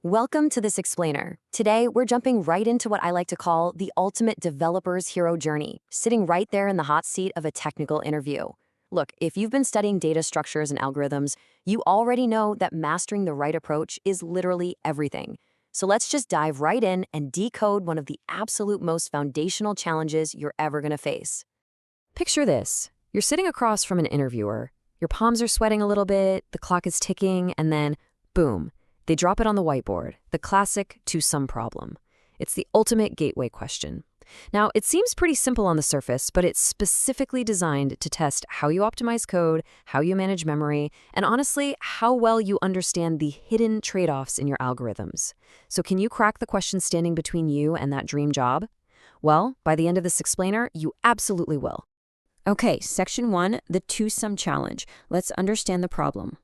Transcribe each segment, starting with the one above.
Welcome to this explainer. Today, we're jumping right into what I like to call the ultimate developer's hero journey, sitting right there in the hot seat of a technical interview. Look, if you've been studying data structures and algorithms, you already know that mastering the right approach is literally everything. So let's just dive right in and decode one of the absolute most foundational challenges you're ever going to face. Picture this. You're sitting across from an interviewer. Your palms are sweating a little bit, the clock is ticking, and then, boom. They drop it on the whiteboard, the classic to-sum problem. It's the ultimate gateway question. Now, it seems pretty simple on the surface, but it's specifically designed to test how you optimize code, how you manage memory, and honestly, how well you understand the hidden trade-offs in your algorithms. So can you crack the question standing between you and that dream job? Well, by the end of this explainer, you absolutely will. Okay, section 1, the two-sum challenge. Let's understand the problem.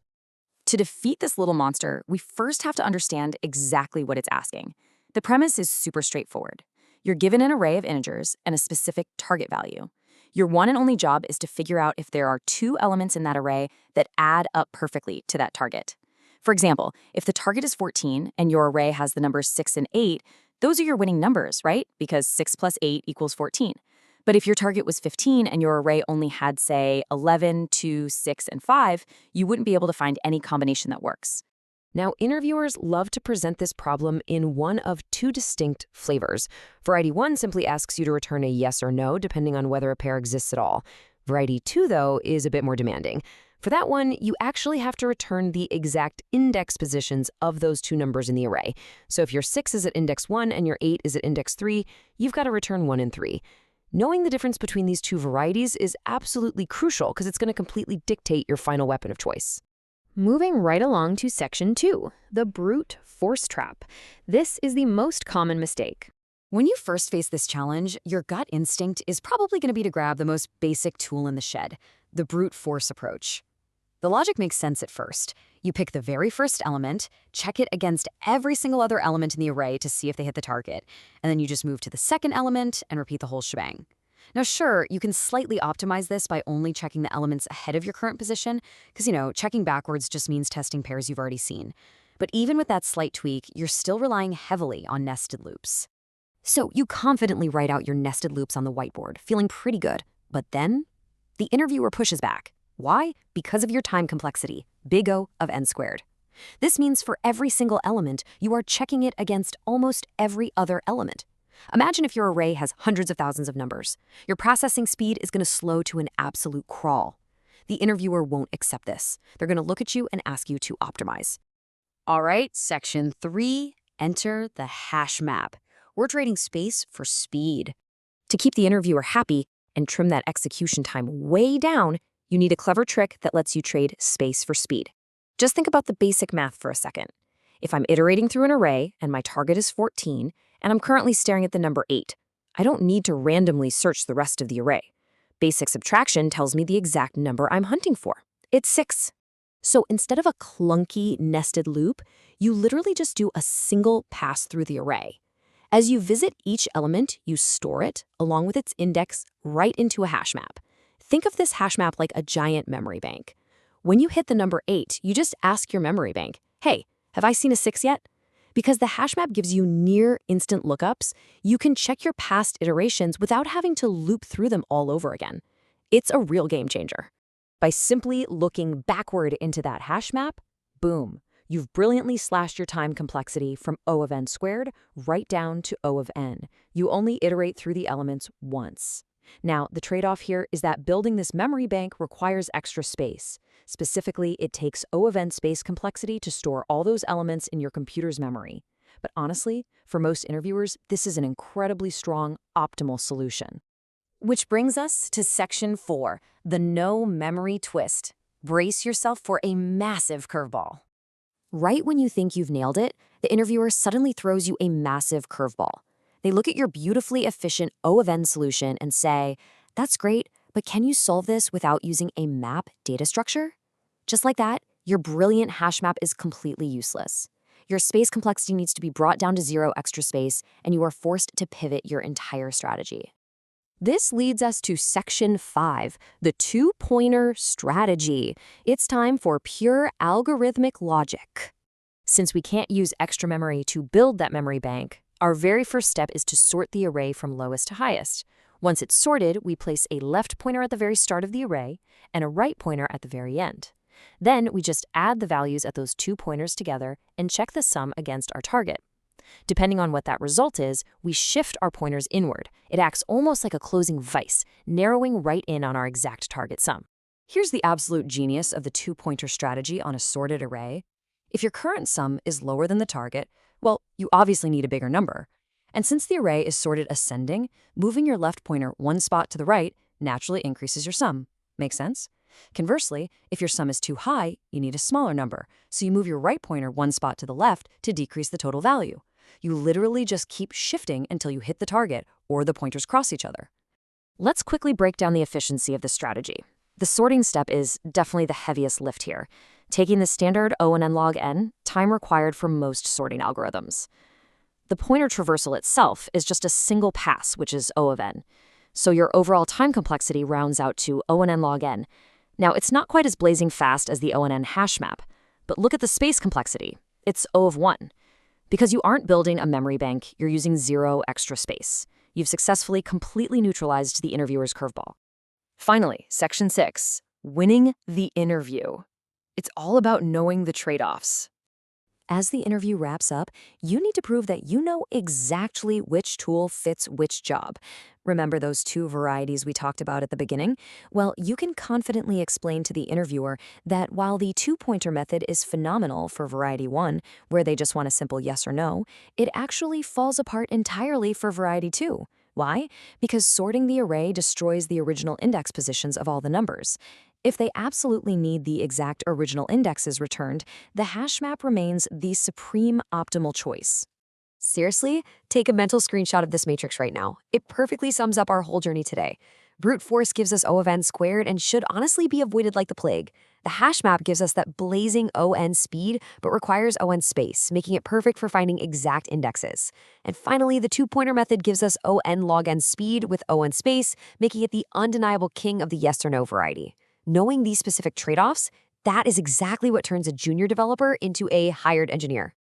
To defeat this little monster, we first have to understand exactly what it's asking. The premise is super straightforward. You're given an array of integers and a specific target value. Your one and only job is to figure out if there are two elements in that array that add up perfectly to that target. For example, if the target is 14 and your array has the numbers 6 and 8, those are your winning numbers, right? Because 6 plus 8 equals 14. But if your target was 15 and your array only had, say, 11, 2, 6, and 5, you wouldn't be able to find any combination that works. Now, interviewers love to present this problem in one of two distinct flavors. Variety 1 simply asks you to return a yes or no, depending on whether a pair exists at all. Variety 2, though, is a bit more demanding. For that one, you actually have to return the exact index positions of those two numbers in the array. So if your 6 is at index 1 and your 8 is at index 3, you've got to return 1 and 3. Knowing the difference between these two varieties is absolutely crucial because it's going to completely dictate your final weapon of choice. Moving right along to section 2, the brute force trap. This is the most common mistake. When you first face this challenge, your gut instinct is probably going to be to grab the most basic tool in the shed, the brute force approach. The logic makes sense at first. You pick the very first element, check it against every single other element in the array to see if they hit the target, and then you just move to the second element and repeat the whole shebang. Now sure, you can slightly optimize this by only checking the elements ahead of your current position, because checking backwards just means testing pairs you've already seen. But even with that slight tweak, you're still relying heavily on nested loops. So you confidently write out your nested loops on the whiteboard, feeling pretty good. But then, the interviewer pushes back. Why? Because of your time complexity, big O of n squared. This means for every single element, you are checking it against almost every other element. Imagine if your array has hundreds of thousands of numbers. Your processing speed is going to slow to an absolute crawl. The interviewer won't accept this. They're going to look at you and ask you to optimize. All right, section 3, enter the hash map. We're trading space for speed. To keep the interviewer happy and trim that execution time way down, you need a clever trick that lets you trade space for speed. Just think about the basic math for a second. If I'm iterating through an array and my target is 14, and I'm currently staring at the number 8, I don't need to randomly search the rest of the array. Basic subtraction tells me the exact number I'm hunting for. It's 6. So instead of a clunky nested loop, you literally just do a single pass through the array. As you visit each element, you store it, along with its index, right into a hash map. Think of this hash map like a giant memory bank. When you hit the number 8, you just ask your memory bank, hey, have I seen a 6 yet? Because the hash map gives you near instant lookups, you can check your past iterations without having to loop through them all over again. It's a real game changer. By simply looking backward into that hash map, boom, you've brilliantly slashed your time complexity from O of n squared right down to O of n. You only iterate through the elements once. Now, the trade-off here is that building this memory bank requires extra space. Specifically, it takes O of n space complexity to store all those elements in your computer's memory. But honestly, for most interviewers, this is an incredibly strong, optimal solution. Which brings us to section 4, the no memory twist. Brace yourself for a massive curveball. Right when you think you've nailed it, the interviewer suddenly throws you a massive curveball. They look at your beautifully efficient O of n solution and say, that's great, but can you solve this without using a map data structure? Just like that, your brilliant hash map is completely useless. Your space complexity needs to be brought down to 0 extra space, and you are forced to pivot your entire strategy. This leads us to section 5, the two-pointer strategy. It's time for pure algorithmic logic. Since we can't use extra memory to build that memory bank, our very first step is to sort the array from lowest to highest. Once it's sorted, we place a left pointer at the very start of the array and a right pointer at the very end. Then we just add the values at those 2 pointers together and check the sum against our target. Depending on what that result is, we shift our pointers inward. It acts almost like a closing vice, narrowing right in on our exact target sum. Here's the absolute genius of the 2-pointer strategy on a sorted array. If your current sum is lower than the target, well, you obviously need a bigger number. And since the array is sorted ascending, moving your left pointer 1 spot to the right naturally increases your sum. Make sense? Conversely, if your sum is too high, you need a smaller number, so you move your right pointer 1 spot to the left to decrease the total value. You literally just keep shifting until you hit the target or the pointers cross each other. Let's quickly break down the efficiency of this strategy. The sorting step is definitely the heaviest lift here. Taking the standard O and n log n, time required for most sorting algorithms. The pointer traversal itself is just a single pass, which is O of n. So your overall time complexity rounds out to O and n log n. Now, it's not quite as blazing fast as the O and n hash map, but look at the space complexity. It's O of 1. Because you aren't building a memory bank, you're using 0 extra space. You've successfully completely neutralized the interviewer's curveball. Finally, section 6, winning the interview. It's all about knowing the trade-offs. As the interview wraps up, you need to prove that you know exactly which tool fits which job. Remember those 2 varieties we talked about at the beginning? Well, you can confidently explain to the interviewer that while the 2-pointer method is phenomenal for variety 1, where they just want a simple yes or no, it actually falls apart entirely for variety 2. Why? Because sorting the array destroys the original index positions of all the numbers. If they absolutely need the exact original indexes returned, the hash map remains the supreme optimal choice. Seriously, take a mental screenshot of this matrix right now. It perfectly sums up our whole journey today. Brute force gives us O of n squared and should honestly be avoided like the plague. The hash map gives us that blazing O(n) speed, but requires O(n) space, making it perfect for finding exact indexes. And finally, the 2-pointer method gives us O(n) log n speed with O(n) space, making it the undeniable king of the yes or no variety. Knowing these specific trade-offs, that is exactly what turns a junior developer into a hired engineer.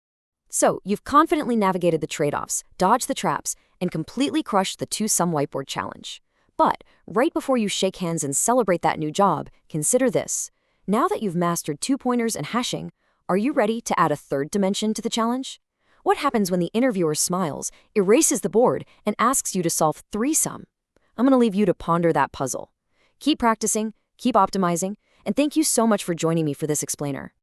So, you've confidently navigated the trade-offs, dodged the traps, and completely crushed the 2-sum whiteboard challenge. But right before you shake hands and celebrate that new job, consider this. Now that you've mastered 2-pointers and hashing, are you ready to add a 3rd dimension to the challenge? What happens when the interviewer smiles, erases the board, and asks you to solve 3-sum? I'm going to leave you to ponder that puzzle. Keep practicing, keep optimizing, and thank you so much for joining me for this explainer.